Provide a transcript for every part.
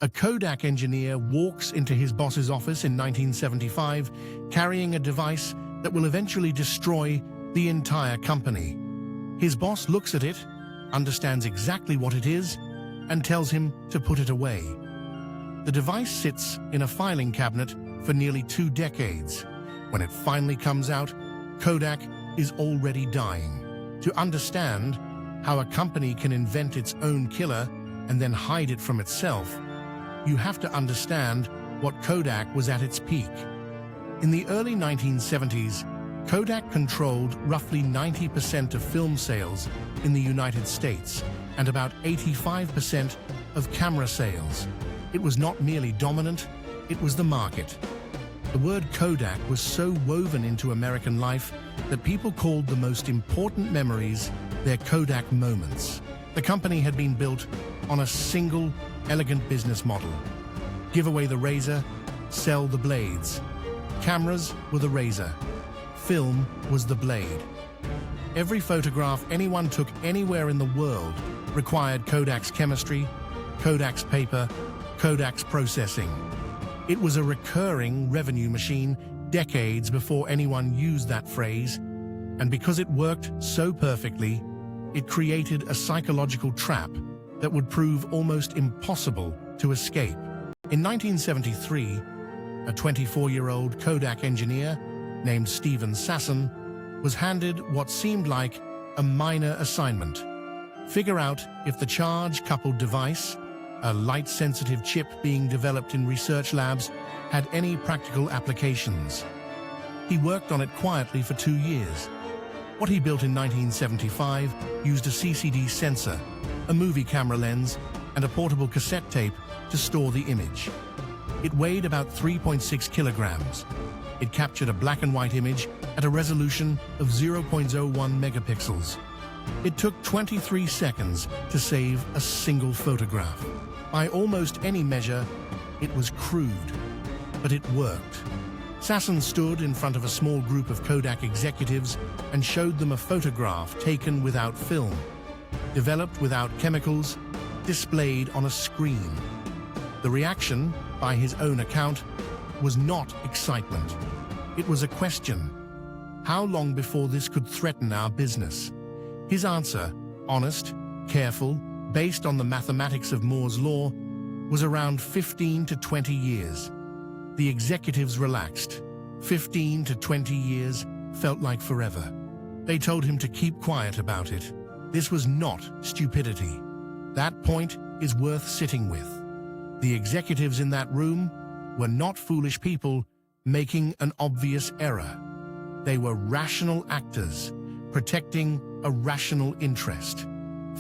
A Kodak engineer walks into his boss's office in 1975, carrying a device that will eventually destroy the entire company. His boss looks at it, understands exactly what it is, and tells him to put it away. The device sits in a filing cabinet for nearly 2 decades. When it finally comes out, Kodak is already dying. To understand how a company can invent its own killer and then hide it from itself, you have to understand what Kodak was at its peak. In the early 1970s, Kodak controlled roughly 90% of film sales in the United States and about 85% of camera sales. It was not merely dominant, it was the market. The word Kodak was so woven into American life that people called the most important memories their Kodak moments. The company had been built on a single, elegant business model. Give away the razor, sell the blades. Cameras were the razor. Film was the blade. Every photograph anyone took anywhere in the world required Kodak's chemistry, Kodak's paper, Kodak's processing. It was a recurring revenue machine decades before anyone used that phrase, and because it worked so perfectly, it created a psychological trap that would prove almost impossible to escape. In 1973, a 24-year-old Kodak engineer named Steven Sasson was handed what seemed like a minor assignment. Figure out if the charge-coupled device, a light-sensitive chip being developed in research labs, had any practical applications. He worked on it quietly for 2 years. What he built in 1975 used a CCD sensor, a movie camera lens, and a portable cassette tape to store the image. It weighed about 3.6 kilograms. It captured a black and white image at a resolution of 0.01 megapixels. It took 23 seconds to save a single photograph. By almost any measure, it was crude, but it worked. Sasson stood in front of a small group of Kodak executives and showed them a photograph taken without film, developed without chemicals, displayed on a screen. The reaction, by his own account, was not excitement. It was a question. How long before this could threaten our business? His answer, honest, careful, based on the mathematics of Moore's law, was around 15 to 20 years. The executives relaxed. 15 to 20 years felt like forever. They told him to keep quiet about it. This was not stupidity. That point is worth sitting with. The executives in that room were not foolish people making an obvious error. They were rational actors, protecting a rational interest.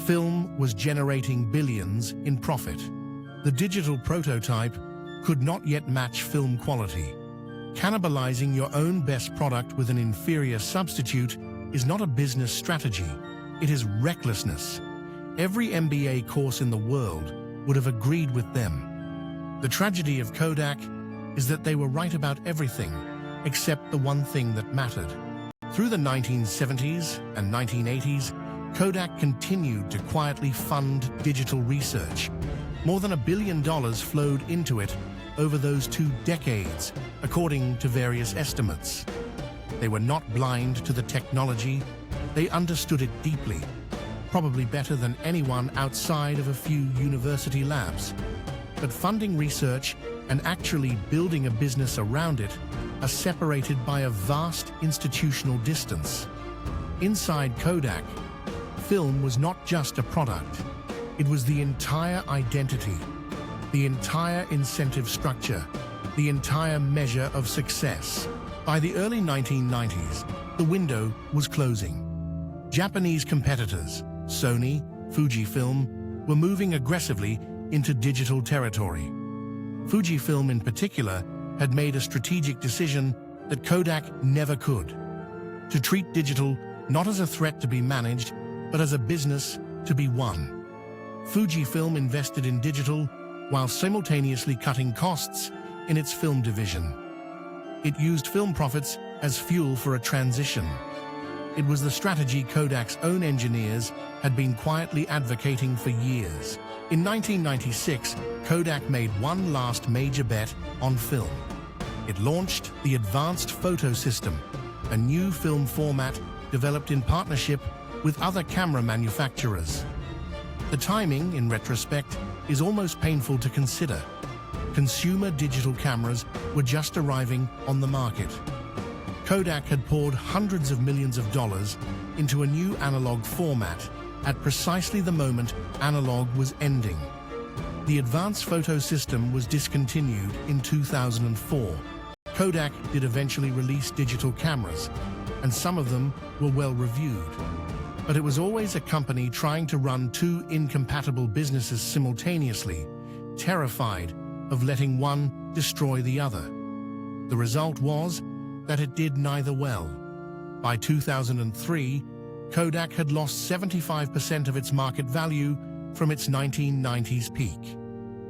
Film was generating billions in profit. The digital prototype could not yet match film quality. Cannibalizing your own best product with an inferior substitute is not a business strategy. It is recklessness. Every MBA course in the world would have agreed with them. The tragedy of Kodak is that they were right about everything, except the one thing that mattered. Through the 1970s and 1980s, Kodak continued to quietly fund digital research. More than $1 billion flowed into it over those 2 decades, according to various estimates. They were not blind to the technology. They understood it deeply, probably better than anyone outside of a few university labs. But funding research and actually building a business around it are separated by a vast institutional distance. Inside Kodak, film was not just a product. It was the entire identity, the entire incentive structure, the entire measure of success. By the early 1990s, the window was closing. Japanese competitors, Sony, Fujifilm, were moving aggressively into digital territory. Fujifilm in particular had made a strategic decision that Kodak never could: to treat digital not as a threat to be managed, but as a business to be won. Fujifilm invested in digital while simultaneously cutting costs in its film division. It used film profits as fuel for a transition. It was the strategy Kodak's own engineers had been quietly advocating for years. In 1996, Kodak made one last major bet on film. It launched the Advanced Photo System, a new film format developed in partnership with other camera manufacturers. The timing, in retrospect, is almost painful to consider. Consumer digital cameras were just arriving on the market. Kodak had poured hundreds of millions of dollars into a new analog format at precisely the moment analog was ending. The Advanced Photo System was discontinued in 2004. Kodak did eventually release digital cameras, and some of them were well reviewed. But it was always a company trying to run two incompatible businesses simultaneously, terrified of letting one destroy the other. The result was that it did neither well. By 2003, Kodak had lost 75% of its market value from its 1990s peak.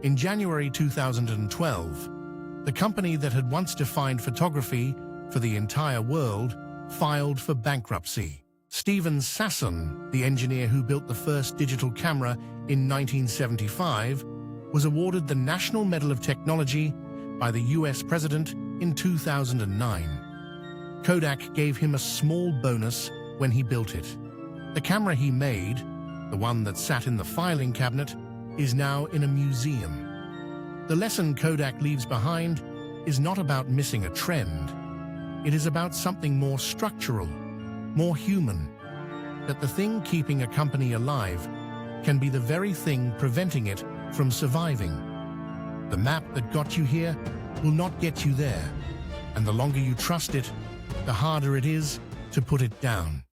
In January 2012, the company that had once defined photography for the entire world filed for bankruptcy. Steven Sasson, the engineer who built the first digital camera in 1975, was awarded the National Medal of Technology by the US President in 2009. Kodak gave him a small bonus when he built it. The camera he made, the one that sat in the filing cabinet, is now in a museum. The lesson Kodak leaves behind is not about missing a trend. It is about something more structural, more human, that the thing keeping a company alive can be the very thing preventing it from surviving. The map that got you here will not get you there, and the longer you trust it, the harder it is to put it down.